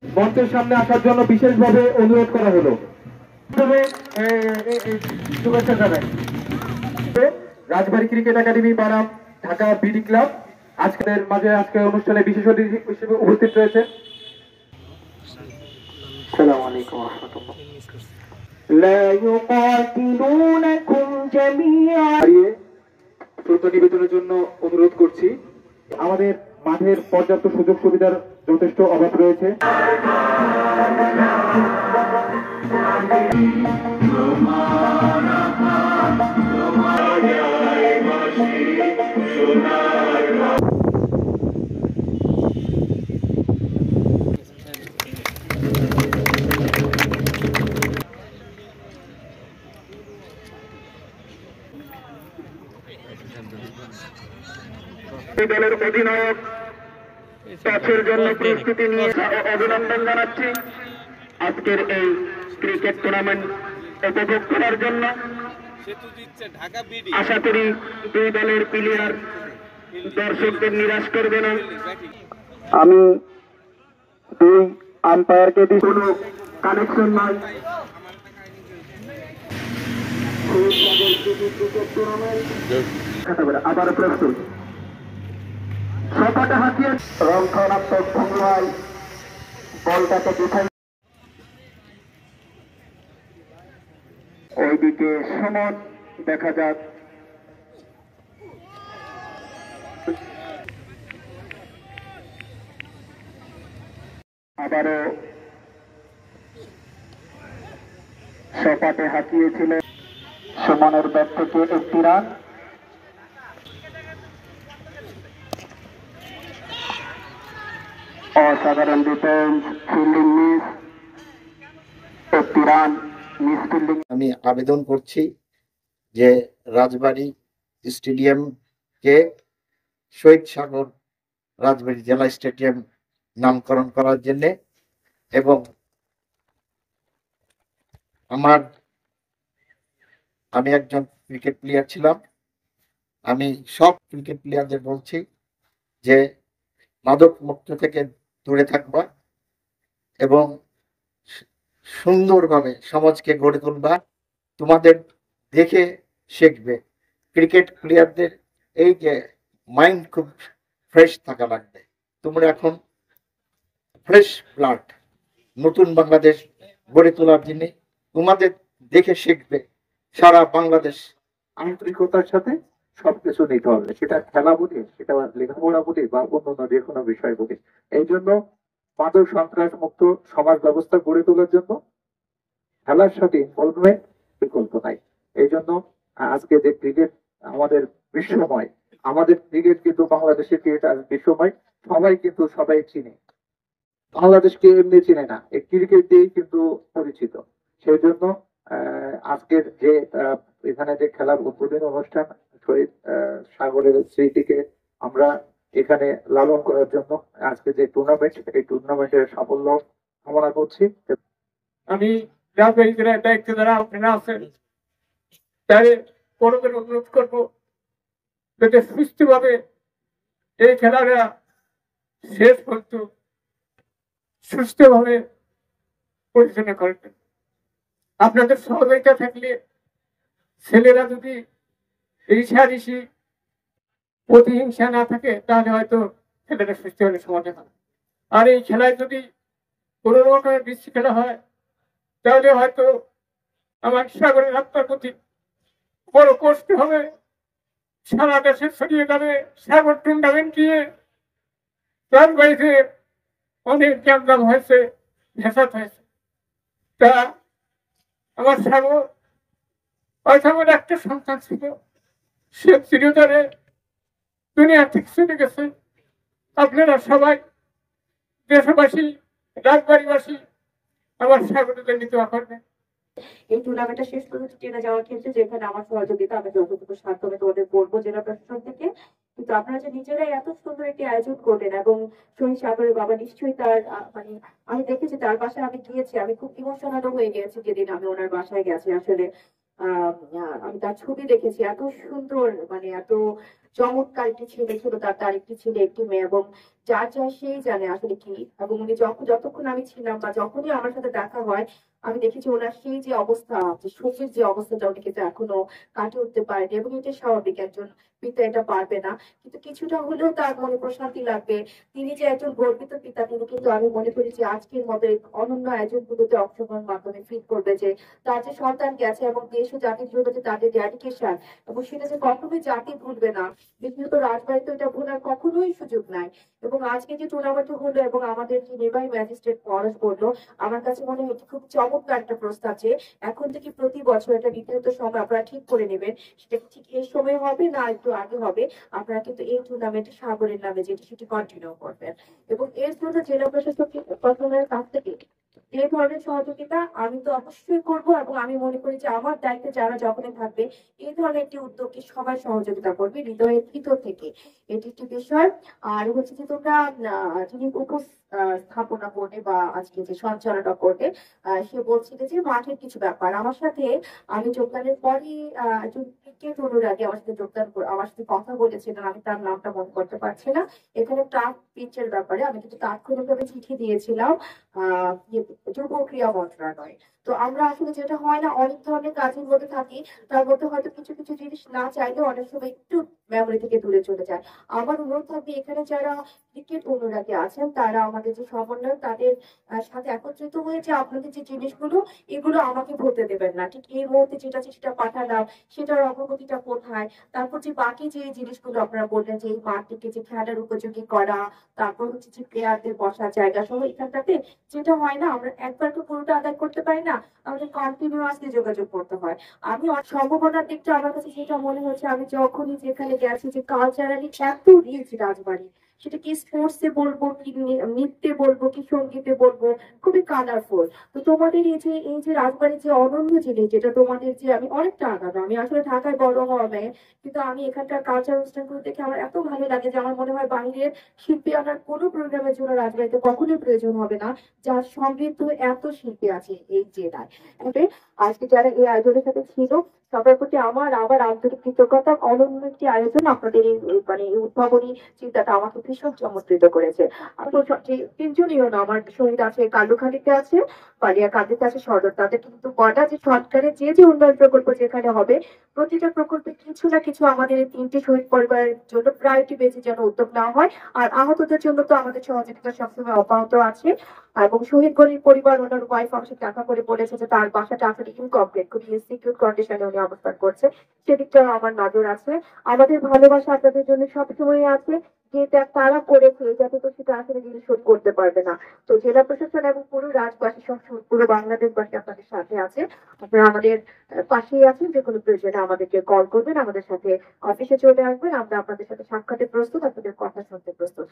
মঞ্চের সামনে আসার জন্য বিশেষভাবে অনুরোধ করা হলো। শুভেচ্ছা জানাই রাজবাড়ী cricket academy বারাম Dhaka BD club আজকের মাঝে আজকে অনুষ্ঠানে বিশেষ অতিথি হিসেবে উপস্থিত রয়েছে। আসসালামু আলাইকুম ওয়া রাহমাতুল্লাহ। লা ইউকাতিলুনাকুম জামিআন শ্রদ্ধা নিবেদনের জন্য অনুরোধ করছি। আমাদের মাঠের পর্যাপ্ত সুযোগ সুবিধার যথেষ্ট অভাব রয়েছে। দলের অধিনায়ক টসের জন্য প্রস্তুতি নিয়ে অভিনন্দন জানাচ্ছি। আজকের এই ক্রিকেট টুর্নামেন্ট উপভোগ করার জন্য আশা করি দুই দলের প্লেয়ার দর্শকদের নিরাশ করবে না। আমি দুই আম্পায়ারকে দিয়ে কোনো কানেকশন নাই। আবার প্রস্তুত সপাটে হাতিয়ে রক্ষণাত্মক ভঙ্গিমায় বলটাকে বিছাই ওইদিকে সমন দেখা যাক। আবারও সপাটে হাতিয়েছিল সুমনের ব্যাট থেকে একটি রান। অসাধারণ ডিফেন্স, ফিল্ডিং মিস, একটি রান মিস ফিল্ডিং। আমি আবেদন করছি যে রাজবাড়ী স্টেডিয়ামকে শহীদ সাগর রাজবাড়ী জেলা স্টেডিয়াম নামকরণ করার জন্য, এবং আমি একজন ক্রিকেট প্লেয়ার ছিলাম। আমি সব ক্রিকেট প্লেয়ারদের বলছি যে মাদক মুক্ত থেকে দূরে থাকবা এবং সুন্দরভাবে সমাজকে গড়ে তুলবা। তোমাদের দেখে শিখবে। ক্রিকেট প্লেয়ারদের এই যে মাইন্ড খুব ফ্রেশ থাকা লাগবে। তোমরা এখন ফ্রেশ ব্লাড, নতুন বাংলাদেশ গড়ে তোলার জন্য তোমাদের দেখে শিখবে সারা বাংলাদেশ। আন্তরিকতার সাথে সবকিছু নিতে হবে, সেটা খেলা বলি, সেটা লেখাপড়া বলি, বা অন্যান্য যে কোনো বিষয় বলি। এই জন্য মাদক সন্ত্রাস মুক্ত সমাজ ব্যবস্থা গড়ে তোলার জন্য খেলার সাথে ইনভলভমেন্ট বিকল্প নাই। এই জন্য আজকে যে ক্রিকেট আমাদের বিশ্বময়, আমাদের ক্রিকেট কিন্তু বাংলাদেশের ক্রিকেট আজ বিশ্বময়। সবাই কিন্তু সবাই চিনে, বাংলাদেশকে এমনি চিনে না, এই ক্রিকেট দিয়েই কিন্তু পরিচিত। সেই জন্য আজকের যে এখানে যে খেলার উদ্বোধনী অনুষ্ঠান, শহীদ সাগরের স্মৃতিকে আমরা এখানে লালন করার জন্য আজকে যে টুর্নামেন্ট, এই টুর্নামেন্টের সাফল্য কামনা করছি। আমি রাজবাড়ী জেলার দায়িত্ব যারা আপনারা আছেন তাদের বড়দের অনুরোধ করবো যাতে সুস্থভাবে এই খেলাটা শেষ পর্যন্ত সুস্থভাবে পরিচালনা করবেন। আপনাদের সহযোগিতা থাকলে ছেলেরা যদি ঋষাঋষি প্রতিহিংসা না থাকে তাহলে হয়তো খেলাটা সুস্থভাবে সমাধান হয়। আর এই খেলায় যদি কোনো রকমের বিশৃঙ্খলা হয় তাহলে হয়তো আমার সাগরের আত্মার প্রতি বড় কষ্ট হবে। সারা দেশে ছড়িয়ে যাবে সাগর টুর্নামেন্ট দিয়ে রাজবাড়িতে অনেক জ্ঞানদাম হয়েছে, ভেসাত হয়েছে। তা আমার সাগর হয়তো আমার একটা সন্তান ছিল, সে চিরতরে দুনিয়া থেকে চলে গেছে। আপনারা সবাই দেশবাসী, রাজবাড়িবাসী আমার সাগরের জন্য দোয়া করবেন। এই টুর্নামেন্টটা শেষ পর্যন্ত টেনে যাওয়ার ক্ষেত্রে যেখানে আমার সহযোগিতা আমি যতটুকু সাধ্য আমি তোমাদের বলবো জেলা প্রশাসন থেকে। কিন্তু আপনারা যে নিজেরাই এত সুন্দর একটি আয়োজন করলেন, এবং শহীদ সাগরের বাবা নিশ্চয়ই তার মানে আমি দেখেছি তার বাসায় আমি গিয়েছি, আমি খুব ইমোশনাল হয়ে গিয়েছি যেদিন আমি ওনার বাসায় গেছি। আসলে আমি তার ছবি দেখেছি, এত সুন্দর, মানে এত চমৎকার একটি ছেলে ছিল, তার একটি ছেলে একটি মেয়ে, এবং যার যা সেই জানে আসলে কি। এবং উনি যতক্ষণ আমি ছিলাম বা যখনই আমার সাথে দেখা হয়, আমি দেখেছি ওনার সেই যে অবস্থা, যে শোকের যে অবস্থাটা, উনি কিন্তু এখনো কাটিয়ে উঠতে পারেনি। এবং এটা স্বাভাবিক, একজন পিতা এটা পারবে না, কিন্তু কিছুটা হলেও তার মনে প্রশান্তি লাগবে। তিনি যে একজন গর্বিত পিতা, তিনি কিন্তু আমি মনে করি যে আজকের মতো এই অনন্য আয়োজনগুলোতে অংশগ্রহণের মাধ্যমে ফিট করবে যে তার যে সন্তান গেছে এবং দেশ ও জাতির জন্য যে তাদের ডেডিকেশন, এবং সেটা যে কখনোই জাতি ভুলবে না। বিশেষত রাজবাড়িতে এটা ভুলার কখনোই সুযোগ নাই। এবং আজকে যে টুর্নামেন্ট হলো এবং আমাদের যে নির্বাহী ম্যাজিস্ট্রেট পরশ বললো, আমার কাছে মনে হয় এটি খুব চমৎকার একটা প্রস্তাব যে এখন থেকে প্রতি বছর একটা নির্ধারিত সময় আপনারা ঠিক করে নেবেন, সেটা ঠিক এই সময় হবে না একটু আগে হবে, আপনারা কিন্তু এই টুর্নামেন্ট সাগরের নামে যেটি সেটি কন্টিনিউ করবেন। এবং এর জন্য জেলা প্রশাসনের কাছ থেকে এই ধরনের সহযোগিতা আমি তো অবশ্যই করব, এবং আমি মনে করি যে আমার দায়িত্বে যারা যখনই থাকবে এই ধরনের একটি উদ্যোগকে সবাই সহযোগিতা করবে হৃদয়ের ভিতর থেকে। এটি একটি বিষয়। আর হচ্ছে যে তোমরা যিনি উপস্থাপনা করবে বা আজকে যে সঞ্চালনা করবে, সে বলছিল যে মাঠের কিছু ব্যাপার আমার সাথে, আমি যোগদানের পরই একজন ক্রিকেট অনুরাগী আমার সাথে আমার সাথে কথা বলেছিলেন, আমি তার নামটা মনে করতে পারছি না। এখানে টাফ পিচের ব্যাপারে আমি কিন্তু তাৎক্ষণিকভাবে চিঠি দিয়েছিলাম যুব ক্রীড়া মন্ত্রণালয়। তো আমরা আসলে যেটা হয় না, অনেক ধরনের কাজের মধ্যে থাকি, তার মধ্যে হয়তো কিছু কিছু জিনিস না চাইলেও অনেক সময় একটু মেমোরি থেকে দূরে চলে যায়। আমার অনুরোধ থাকবে এখানে যারা ক্রিকেট অনুরাগী আছেন, তারা আমাদের যে সমন্বয়, তাদের সাথে একত্রিত হয়েছে আপনাদের যে জিনিসগুলো, এগুলো আমাকে বলতে দেবেন না ঠিক এই মুহূর্তে যেটা আছে সেটা পাঠালাম, সেটার অগ্রগতিটা কোথায়। তারপর যে বাকি যে জিনিসগুলো আপনারা বললেন যে এই মাঠটিকে যে খেলার উপযোগী করা, তারপর হচ্ছে যে প্লেয়ারদের বসার জায়গা সহ, এখানটাতে যেটা হয় না, আমরা একবার তো পুরোটা আদায় করতে পারি না, আমাদের কন্টিনিউয়াসলি যোগাযোগ করতে হয়। আমি সম্ভাবনার দিকটা আমার কাছে যেটা মনে হচ্ছে, আমি যখনই যেখানে গেছি যে কালচারালি এত রিচ রাজবাড়ি, সেটা কি স্পোর্টসে বলবো কি নৃত্যে বলবো কি সঙ্গীতে বলবো, খুবই কালারফুল। তো তোমাদের এই যে রাজবাড়ির যে অনন্য জিনিস, যেটা তোমাদের যে আমি অনেকটা আলাদা, আমি আসলে ঢাকায় বড় হওয়া মেয়ে, কিন্তু আমি এখানকার কালচার অনুষ্ঠানগুলো দেখে আমার এত ভালো লাগে যে আমার মনে হয় বাইরের শিল্পী আনার কোনো প্রোগ্রামের জন্য রাজবাড়িতে কখনোই প্রয়োজন হবে না, যার সমৃদ্ধ এত শিল্পী আছে এই জেলায়। আজকে যারা এই আয়োজনের সাথে ছিল, সবার প্রতি আমার আবার আন্তরিক কৃতজ্ঞতা। অনন্য একটি আয়োজন, আপনাদের এই মানে এই উদ্ভাবনী চিন্তাটা আমাকে ভীষণ চমৎকৃত করেছে। আর তো যে তিনজনই হলো, আমার শহীদ আছে কালুখালীতে আছে, বালিয়াকান্দিতে আছে সদর, তাদের কিন্তু কটা যে সরকারের যে উন্নয়ন প্রকল্প যেখানে হবে, প্রতিটা প্রকল্পে কিছু না কিছু আমাদের এই তিনটি শহীদ পরিবারের জন্য প্রায়োরিটি বেসে যেন উদ্যোগ নেওয়া হয়। আর আহতদের জন্য তো আমাদের সহযোগিতা সবসময় অব্যাহত আছে। এবং শহীদ গরিব পরিবার ওনার ওয়াইফ আমাকে দেখা করে বলেছে যে তার বাসাটা আসলে ইনকমপ্লিট, খুবই ইনসিকিউর কন্ডিশনে উনি অবস্থান করছে, সেদিকটাও আমার নজর আছে। আমাদের ভালোবাসা আপনাদের জন্য সবসময় আছে, যেটা তারা করেছে যাতে তো সেটা আসলে যিনি শোধ করতে পারবে না। তো জেলা প্রশাসন এবং পুরো রাজবাসী সবসময়, পুরো বাংলাদেশবাসী আপনাদের সাথে আছে। আপনারা আমাদের পাশেই আছেন, যে কোনো প্রয়োজনে আমাদেরকে কল করবেন, আমাদের সাথে অফিসে চলে আসবেন, আমরা আপনাদের সাথে সাক্ষাতে প্রস্তুত, আপনাদের কথা শুনতে প্রস্তুত।